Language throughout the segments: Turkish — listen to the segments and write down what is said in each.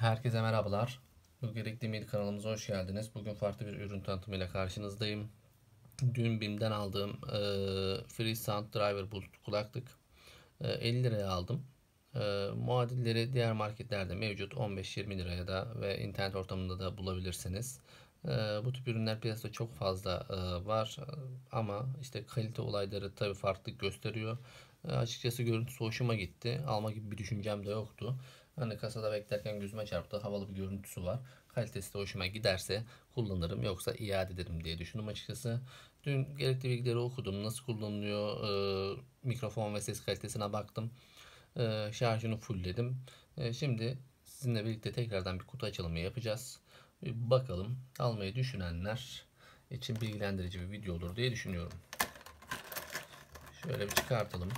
Herkese merhabalar. Bu Gerekli Mail kanalımıza hoş geldiniz. Bugün farklı bir ürün tanıtımıyla karşınızdayım. Dün BİM'den aldığım FreeSound Driver Bluetooth kulaklık 50 liraya aldım. Muadilleri diğer marketlerde mevcut, 15-20 liraya da ve internet ortamında da bulabilirsiniz. Bu tip ürünler piyasada çok fazla var ama işte kalite olayları tabii farklılık gösteriyor. Açıkçası görüntüsü hoşuma gitti. Alma gibi bir düşüncem de yoktu. Hani kasada beklerken gözüme çarptı. Havalı bir görüntüsü var. Kalitesi de hoşuma giderse kullanırım. Yoksa iade ederim diye düşündüm açıkçası. Dün gerekli bilgileri okudum. Nasıl kullanılıyor? Mikrofon ve ses kalitesine baktım. Şarjını fullledim. Şimdi sizinle birlikte tekrardan bir kutu açılımı yapacağız. Bir bakalım, almayı düşünenler için bilgilendirici bir video olur diye düşünüyorum. Şöyle bir çıkartalım.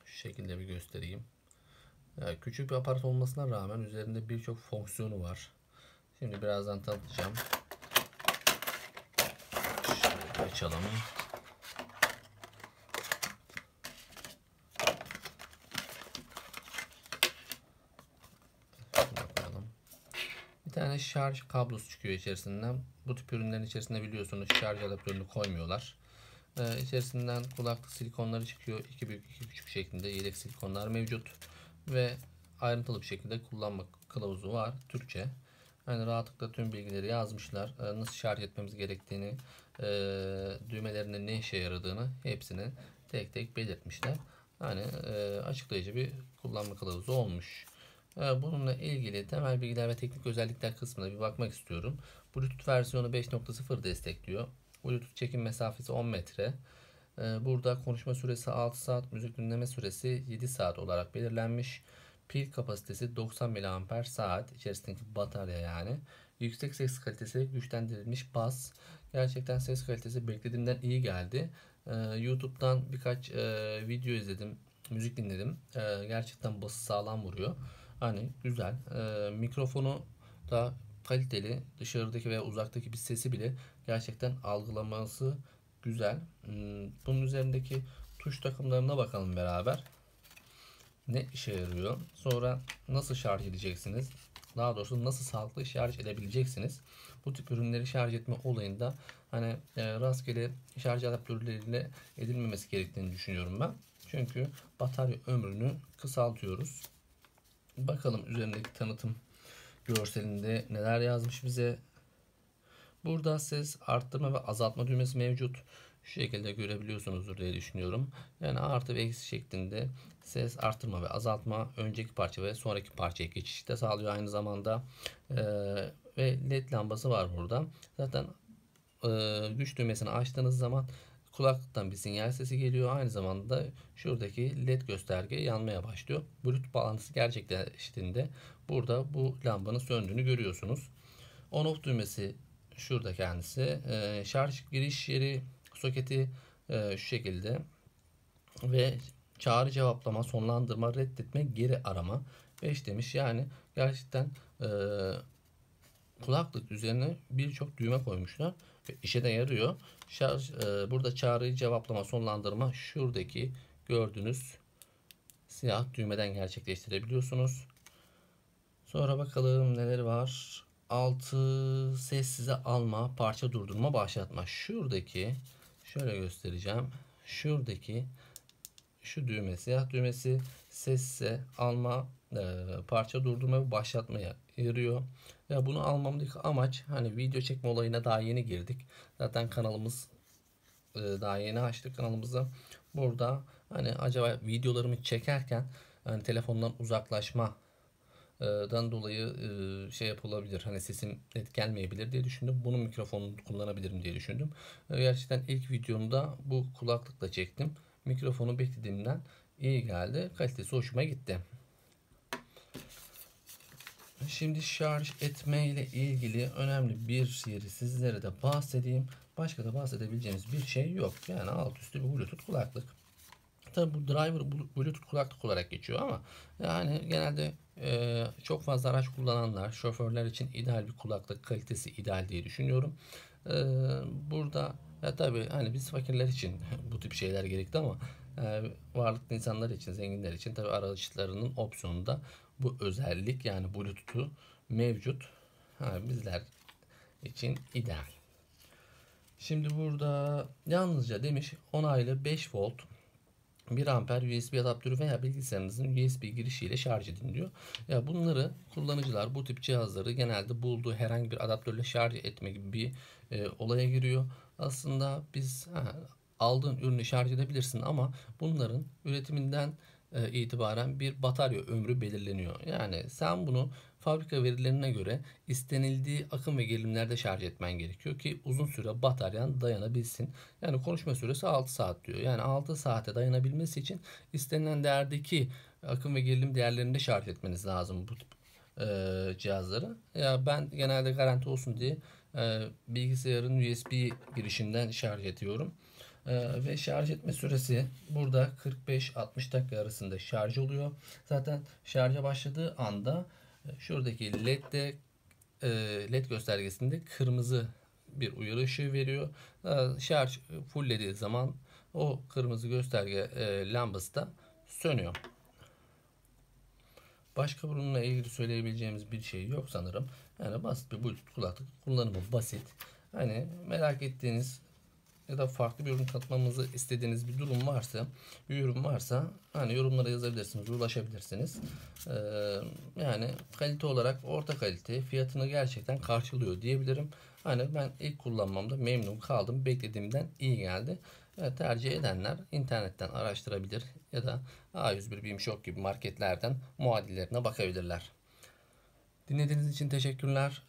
Şu şekilde bir göstereyim. Küçük bir aparat olmasına rağmen üzerinde birçok fonksiyonu var. Şimdi birazdan tanıtacağım. Şöyle açalım. Bakalım. Bir tane şarj kablosu çıkıyor içerisinden. Bu tip ürünlerin içerisinde biliyorsunuz şarj adaptörünü koymuyorlar. İçerisinden kulaklık silikonları çıkıyor. 2 büyük 2 küçük şeklinde yedek silikonlar mevcut. Ve ayrıntılı bir şekilde kullanma kılavuzu var. Türkçe. Yani rahatlıkla tüm bilgileri yazmışlar. Nasıl şarj etmemiz gerektiğini, düğmelerinin ne işe yaradığını hepsini tek tek belirtmişler. Hani açıklayıcı bir kullanma kılavuzu olmuş. Bununla ilgili temel bilgiler ve teknik özellikler kısmına bir bakmak istiyorum. Bluetooth versiyonu 5.0 destekliyor. Bluetooth çekim mesafesi 10 metre. Burada konuşma süresi 6 saat, müzik dinleme süresi 7 saat olarak belirlenmiş. Pil kapasitesi 90 mAh saat. İçerisindeki batarya yani. Yüksek ses kalitesi, güçlendirilmiş bas. Gerçekten ses kalitesi beklediğimden iyi geldi. YouTube'dan birkaç video izledim, müzik dinledim. Gerçekten bası sağlam vuruyor. Hani güzel. Mikrofonu da kaliteli. Dışarıdaki veya uzaktaki bir sesi bile gerçekten algılaması güzel. Bunun üzerindeki tuş takımlarına bakalım beraber. Ne işe yarıyor? Sonra nasıl şarj edeceksiniz? Daha doğrusu nasıl sağlıklı şarj edebileceksiniz? Bu tip ürünleri şarj etme olayında hani rastgele şarj adaptörleriyle edilmemesi gerektiğini düşünüyorum ben. Çünkü batarya ömrünü kısaltıyoruz. Bakalım üzerindeki tanıtım görselinde neler yazmış bize. Burada ses arttırma ve azaltma düğmesi mevcut. Şu şekilde görebiliyorsunuzdur diye düşünüyorum. Yani artı ve eksi şeklinde ses arttırma ve azaltma önceki parça ve sonraki parçaya geçişi de sağlıyor aynı zamanda. Ve led lambası var burada. Zaten güç düğmesini açtığınız zaman kulaklıktan bir sinyal sesi geliyor. Aynı zamanda şuradaki led gösterge yanmaya başlıyor. Bluetooth bağlantısı gerçekleştiğinde burada bu lambanın söndüğünü görüyorsunuz. On off düğmesi şurada kendisi. Şarj giriş yeri soketi şu şekilde ve çağrı cevaplama, sonlandırma, reddetme, geri arama 5 demiş. Yani gerçekten kulaklık üzerine birçok düğme koymuşlar ve işe de yarıyor. Burada çağrıyı cevaplama, sonlandırma şuradaki gördüğünüz siyah düğmeden gerçekleştirebiliyorsunuz. Sonra bakalım neler var. Altı sessize alma, parça durdurma, başlatma. Şuradaki şöyle göstereceğim. Şuradaki şu düğme, siyah düğmesi sessize alma, parça durdurma ve başlatmaya yarıyor. Ya bunu almamdaki amaç hani video çekme olayına daha yeni girdik. Zaten kanalımız daha yeni açtık kanalımızı. Burada hani acaba videolarımı çekerken hani telefondan uzaklaşma dan dolayı şey yapılabilir. Hani sesim net gelmeyebilir diye düşündüm. Bunun mikrofonunu kullanabilirim diye düşündüm. Gerçekten ilk videomda bu kulaklıkla çektim. Mikrofonu beklediğimden iyi geldi. Kalitesi hoşuma gitti. Şimdi şarj etme ile ilgili önemli bir yeri sizlere de bahsedeyim. Başka da bahsedebileceğimiz bir şey yok. Yani alt üstü bir Bluetooth kulaklık. Tabi bu driver Bluetooth kulaklık olarak geçiyor ama yani genelde çok fazla araç kullananlar, şoförler için ideal bir kulaklık, kalitesi ideal diye düşünüyorum. E, Burada tabi hani biz fakirler için bu tip şeyler gerekli ama varlıklı insanlar için, zenginler için tabi araçlarının opsiyonu da bu özellik, yani Bluetooth'u mevcut. Bizler için ideal. Şimdi burada yalnızca demiş onaylı 5 volt 1 amper USB adaptörü veya bilgisayarınızın USB girişiyle şarj edin diyor. Ya bunları kullanıcılar bu tip cihazları genelde bulduğu herhangi bir adaptörle şarj etme gibi bir olaya giriyor. Aslında biz aldığın ürünü şarj edebilirsin ama bunların üretiminden itibaren bir batarya ömrü belirleniyor. Yani sen bunu fabrika verilerine göre istenildiği akım ve gerilimlerde şarj etmen gerekiyor ki uzun süre bataryan dayanabilsin. Yani konuşma süresi 6 saat diyor. Yani 6 saate dayanabilmesi için istenilen değerdeki akım ve gerilim değerlerinde şarj etmeniz lazım bu tip cihazları. Ya ben genelde garanti olsun diye bilgisayarın USB girişinden şarj ediyorum. Ve şarj etme süresi burada 45-60 dakika arasında şarj oluyor. Zaten şarja başladığı anda şuradaki LED göstergesinde kırmızı bir uyarı ışığı veriyor. Şarj fulllediği zaman o kırmızı gösterge lambası da sönüyor. Başka bununla ilgili söyleyebileceğimiz bir şey yok sanırım. Yani basit bir Bluetooth kulaklık, kullanımı basit. Hani merak ettiğiniz ya da farklı bir ürün katmamızı istediğiniz bir durum varsa, bir ürün varsa hani yorumlara yazabilirsiniz, ulaşabilirsiniz. Yani kalite olarak orta kalite, fiyatını gerçekten karşılıyor diyebilirim. Hani ben ilk kullanmamda memnun kaldım, beklediğimden iyi geldi. Tercih edenler internetten araştırabilir ya da A101, BİM gibi marketlerden muadillerine bakabilirler. Dinlediğiniz için teşekkürler.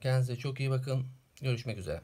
Kendinize çok iyi bakın. Görüşmek üzere.